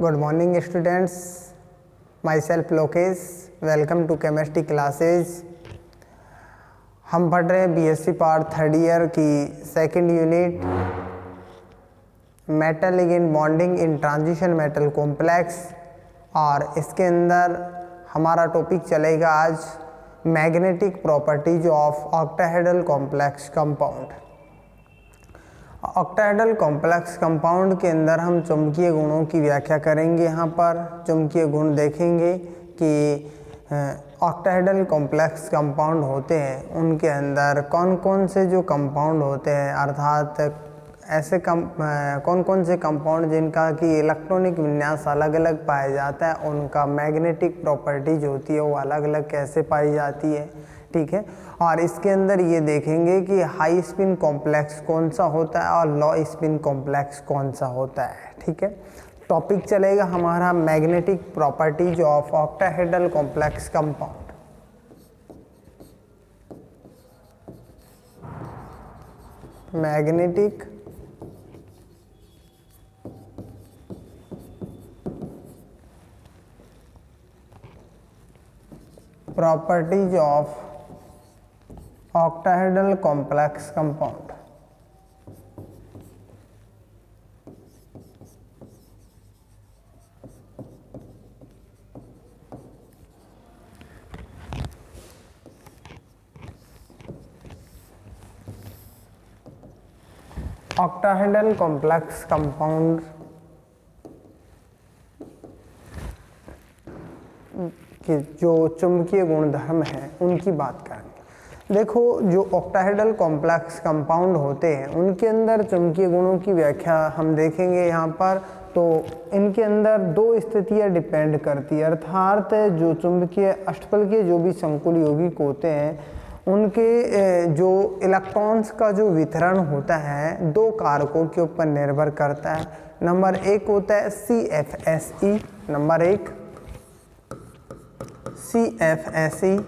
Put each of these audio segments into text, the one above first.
Good morning students, myself Lokesh, welcome to chemistry classes. हम पढ़ रहे हैं बीएससी पार्ट थर्ड ईयर की second unit metal ligand bonding in transition metal complex, और इसके अंदर हमारा टॉपिक चलेगा आज magnetic properties of octahedral complex compound. Octahedral complex compound के अंदर हम चुंबकीय गुणों की व्याख्या करेंगे। यहाँ पर चुंबकीय गुण देखेंगे कि ऑक्टाहेड्रल कॉम्प्लेक्स कंपाउंड होते हैं उनके अंदर कौन कौन से जो कंपाउंड होते हैं, अर्थात ऐसे कौन कौन से कंपाउंड जिनका कि इलेक्ट्रॉनिक विन्यास अलग अलग पाया जाता है, उनका मैग्नेटिक प्रॉपर्टीज होती है वो अलग अलग कैसे पाई जाती है। ठीक है, और इसके अंदर ये देखेंगे कि हाई स्पिन कॉम्प्लेक्स कौन सा होता है और लो स्पिन कॉम्प्लेक्स कौन सा होता है। ठीक है, टॉपिक चलेगा हमारा magnetic properties of octahedral complex compound. Magnetic properties of octahedral complex compound। octahedral complex compound के जो चुंबकीय गुणधर्म हैं उनकी बात करेंगे। देखो, जो ऑक्टाहेड्रल कॉम्प्लेक्स कंपाउंड होते हैं उनके अंदर चुंबकीय गुणों की व्याख्या हम देखेंगे यहाँ पर। तो इनके अंदर दो स्थितियाँ डिपेंड करती है, अर्थात जो चुंबकीय अष्टफलकीय जो भी संकुल यौगिक होते हैं उनके जो इलेक्ट्रॉन्स का जो वितरण होता है दो कारकों के ऊपर निर्भर करता है। नंबर एक होता है CFSE, नंबर एक CFSE,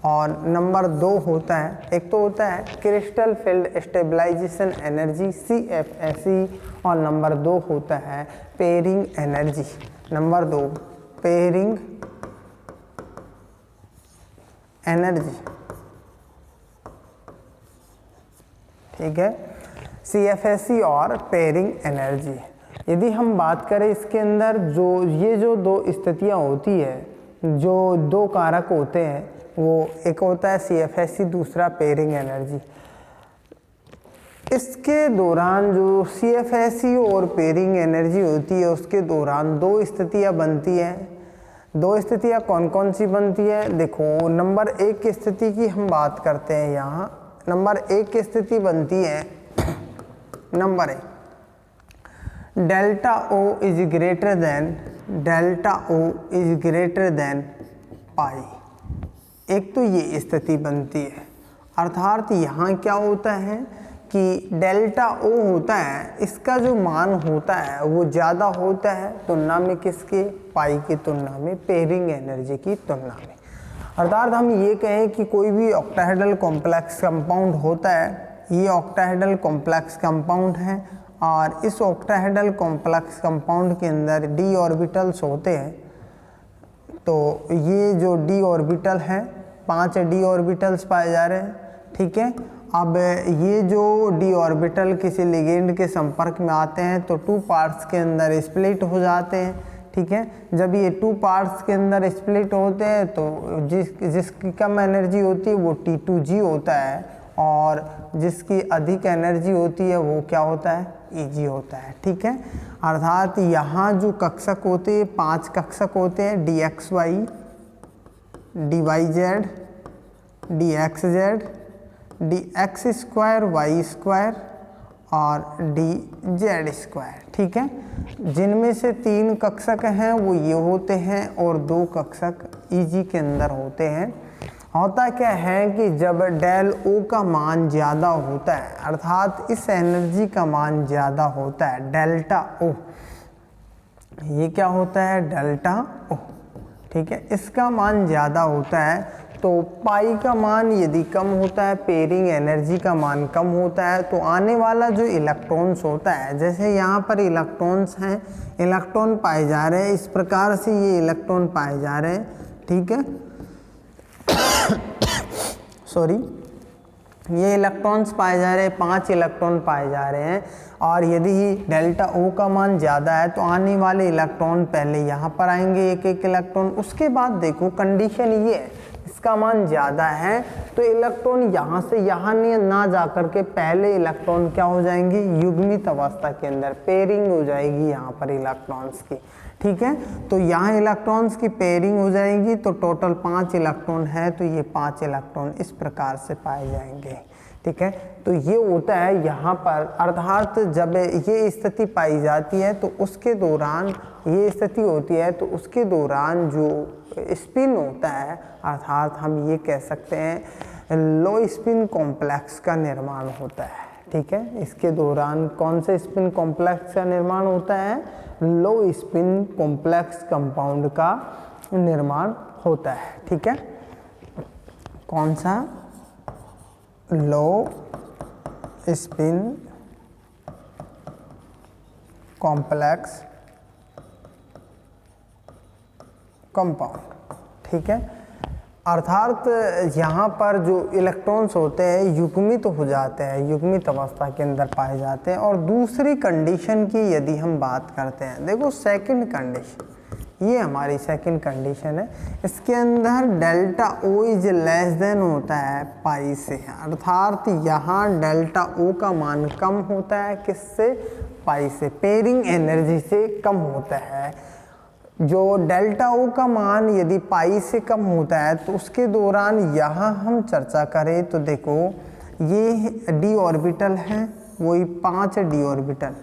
और नंबर दो होता है, एक तो होता है crystal field stabilisation energy CFSE, और नंबर दो होता है पेयरिंग एनर्जी। नंबर दो पेयरिंग एनर्जी। ठीक है, CFSE और पेयरिंग एनर्जी। यदि हम बात करें इसके अंदर जो दो स्थितियां होती है, जो दो कारक होते हैं, वो एक होता है CFSE, दूसरा पेयरिंग एनर्जी। इसके दौरान जो CFSE और पेयरिंग एनर्जी होती है उसके दौरान दो स्थितियां बनती हैं। दो स्थितियां कौन कौन सी बनती है? देखो, नंबर एक की स्थिति की हम बात करते हैं। यहाँ नंबर एक की स्थिति बनती है, नंबर एक, delta O is greater than pi. एक तो ये स्थिति बनती है, अर्थात यहाँ क्या होता है कि डेल्टा O होता है, इसका जो मान होता है वो ज़्यादा होता है तुलना में किसके? पाई की तुलना में, पेयरिंग एनर्जी की तुलना में। अर्थात हम ये कहें कि कोई भी ऑक्टाहेड्रल कॉम्प्लेक्स कंपाउंड होता है, ये ऑक्टाहेड्रल कॉम्प्लेक्स कंपाउंड है, और इस ऑक्टाहेड्रल कॉम्प्लेक्स कंपाउंड के अंदर d ऑर्बिटल्स होते हैं। तो ये जो d ऑर्बिटल है, 5 d ऑर्बिटल्स पाए जा रहे हैं। ठीक है, अब ये जो d ऑर्बिटल किसी लिगेंड के संपर्क में आते हैं तो 2 पार्ट्स के अंदर स्प्लिट हो जाते हैं। ठीक है, जब ये 2 पार्ट्स के अंदर स्प्लिट होते हैं तो जिसकी कम एनर्जी होती है वो T2G होता है, और जिसकी अधिक एनर्जी होती है वो क्या होता है? Eg होता है। ठीक है, अर्थात यहाँ जो कक्षक होते हैं 5 कक्षक होते हैं, dxy, dyz, dxz, dx square, y square और dz स्क्वायर। ठीक है, जिनमें से 3 कक्षक हैं वो ये होते हैं और 2 कक्षक Eg के अंदर होते हैं। होता क्या है कि जब डेल O का मान ज़्यादा होता है, अर्थात इस एनर्जी का मान ज़्यादा होता है, डेल्टा O, ये क्या होता है? Delta O। ठीक है, इसका मान ज़्यादा होता है तो पाई का मान यदि कम होता है, पेयरिंग एनर्जी का मान कम होता है, तो आने वाला जो इलेक्ट्रॉन्स होता है, जैसे यहाँ पर इलेक्ट्रॉन्स हैं, इलेक्ट्रॉन पाए जा रहे हैं, इस प्रकार से ये इलेक्ट्रॉन पाए जा रहे हैं, ठीक है। सॉरी, ये इलेक्ट्रॉन्स पाए जा रहे हैं, 5 इलेक्ट्रॉन पाए जा रहे हैं, और यदि डेल्टा ओ का मान ज़्यादा है तो आने वाले इलेक्ट्रॉन पहले यहाँ पर आएंगे एक एक इलेक्ट्रॉन। उसके बाद देखो कंडीशन ये है, इसका मान ज़्यादा है तो इलेक्ट्रॉन यहाँ से यहाँ ना जा कर के पहले इलेक्ट्रॉन क्या हो जाएंगे, युग्मित अवस्था के अंदर पेयरिंग हो जाएगी यहाँ पर इलेक्ट्रॉन्स की, ठीक है। तो यहाँ इलेक्ट्रॉन्स की पेयरिंग हो जाएगी, तो टोटल 5 इलेक्ट्रॉन है, तो ये 5 इलेक्ट्रॉन इस प्रकार से पाए जाएंगे, ठीक है। तो ये होता है यहाँ पर, अर्थात जब ये स्थिति पाई जाती है तो उसके दौरान, ये स्थिति होती है तो उसके दौरान जो स्पिन होता है, अर्थात हम ये कह सकते हैं लो स्पिन कॉम्प्लेक्स का निर्माण होता है, ठीक है। इसके दौरान कौन से स्पिन कॉम्प्लेक्स का निर्माण होता है, लो स्पिन कॉम्प्लेक्स कंपाउंड का निर्माण होता है, ठीक है। कौन सा, लो स्पिन कॉम्प्लेक्स कंपाउंड, ठीक है। अर्थात यहाँ पर जो इलेक्ट्रॉन्स होते हैं युग्मित हो जाते हैं, युग्मित अवस्था के अंदर पाए जाते हैं। और दूसरी कंडीशन की यदि हम बात करते हैं, देखो सेकंड कंडीशन, ये हमारी सेकंड कंडीशन है, इसके अंदर delta O is less than होता है पाई से, अर्थात यहाँ डेल्टा ओ का मान कम होता है, किससे, पाई से, पेयरिंग एनर्जी से कम होता है। जो डेल्टा ओ का मान यदि पाई से कम होता है तो उसके दौरान यहाँ हम चर्चा करें तो देखो ये डी ऑर्बिटल है, वही 5 डी ऑर्बिटल,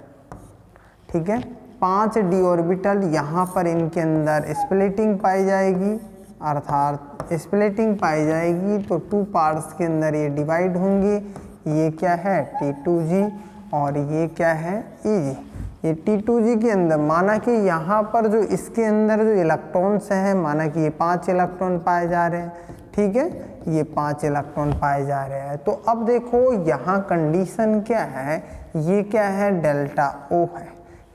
ठीक है। 5 डी ऑर्बिटल यहाँ पर इनके अंदर स्प्लिटिंग पाई जाएगी, अर्थात स्प्लिटिंग पाई जाएगी तो 2 पार्ट्स के अंदर ये डिवाइड होंगे। ये क्या है, T2G, और ये क्या है, EG। ये T2G के अंदर माना कि यहाँ पर जो इसके अंदर जो इलेक्ट्रॉन्स हैं, माना कि ये 5 इलेक्ट्रॉन पाए जा रहे हैं, ठीक है, ये 5 इलेक्ट्रॉन पाए जा रहे हैं। तो अब देखो यहाँ कंडीशन क्या है, ये क्या है, डेल्टा O है,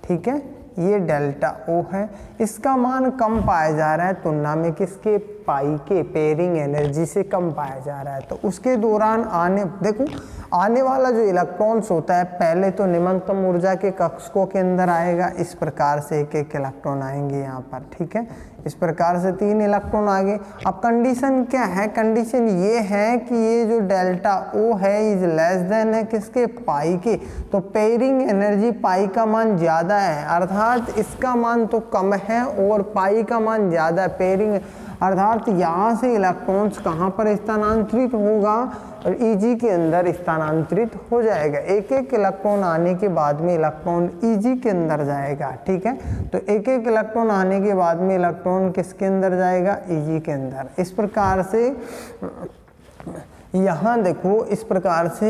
ठीक है, ये डेल्टा O है, इसका मान कम पाया जा रहा है तुलना में किसके, पाई के, पेयरिंग एनर्जी से कम पाया जा रहा है। तो उसके दौरान देखो आने वाला जो इलेक्ट्रॉन्स होता है पहले तो निम्नतम ऊर्जा के कक्षकों के अंदर आएगा, इस प्रकार से एक एक इलेक्ट्रॉन आएंगे यहाँ पर, ठीक है। इस प्रकार से 3 इलेक्ट्रॉन आगे। अब कंडीशन क्या है, कंडीशन ये है कि ये जो डेल्टा O है इज लेस देन है किसके, पाई के, तो पेयरिंग एनर्जी पाई का मान ज़्यादा है, अर्थात इसका मान तो कम है और पाई का मान ज़्यादा है, पेयरिंग, अर्थात यहाँ से इलेक्ट्रॉन्स कहाँ पर स्थानांतरित होगा, और EG के अंदर स्थानांतरित हो जाएगा। एक एक इलेक्ट्रॉन आने के बाद में इलेक्ट्रॉन EG के अंदर जाएगा, ठीक है। तो एक एक इलेक्ट्रॉन आने के बाद में इलेक्ट्रॉन किसके अंदर जाएगा, EG के अंदर। इस प्रकार से यहाँ देखो इस प्रकार से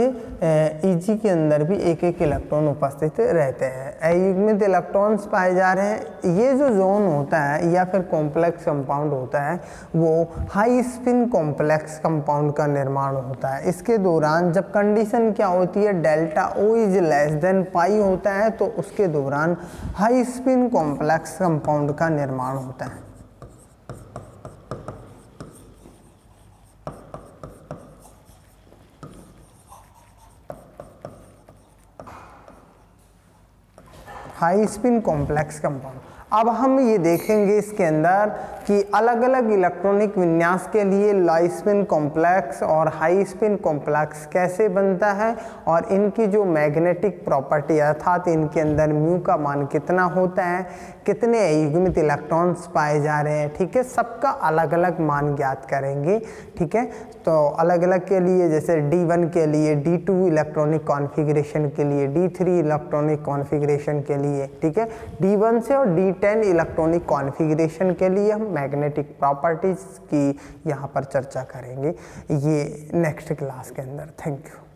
EG के अंदर भी एक एक इलेक्ट्रॉन उपस्थित रहते हैं, अयुग्मित इलेक्ट्रॉन्स पाए जा रहे हैं। ये जो जोन होता है या फिर कॉम्प्लेक्स कंपाउंड होता है वो हाई स्पिन कॉम्प्लेक्स कंपाउंड का निर्माण होता है। इसके दौरान जब कंडीशन क्या होती है, delta O is less than pi होता है, तो उसके दौरान हाई स्पिन कॉम्प्लेक्स कंपाउंड का निर्माण होता है। High spin complex compound. अब हम ये देखेंगे इसके अंदर कि अलग अलग इलेक्ट्रॉनिक विन्यास के लिए लो स्पिन कॉम्प्लेक्स और हाई स्पिन कॉम्प्लेक्स कैसे बनता है और इनकी जो मैग्नेटिक प्रॉपर्टी अर्थात इनके अंदर म्यू का मान कितना होता है, कितने युग्मित इलेक्ट्रॉन्स पाए जा रहे हैं, ठीक है, सबका अलग अलग मान ज्ञात करेंगे, ठीक है। तो अलग अलग के लिए जैसे D1 के लिए, D2 इलेक्ट्रॉनिक कॉन्फ़िगरेशन के लिए, D3 इलेक्ट्रॉनिक कॉन्फ़िगरेशन के लिए, ठीक है, D1 से और D10 इलेक्ट्रॉनिक कॉन्फ़िगरेशन के लिए हम मैग्नेटिक प्रॉपर्टीज़ की यहाँ पर चर्चा करेंगे ये नेक्स्ट क्लास के अंदर। Thank you.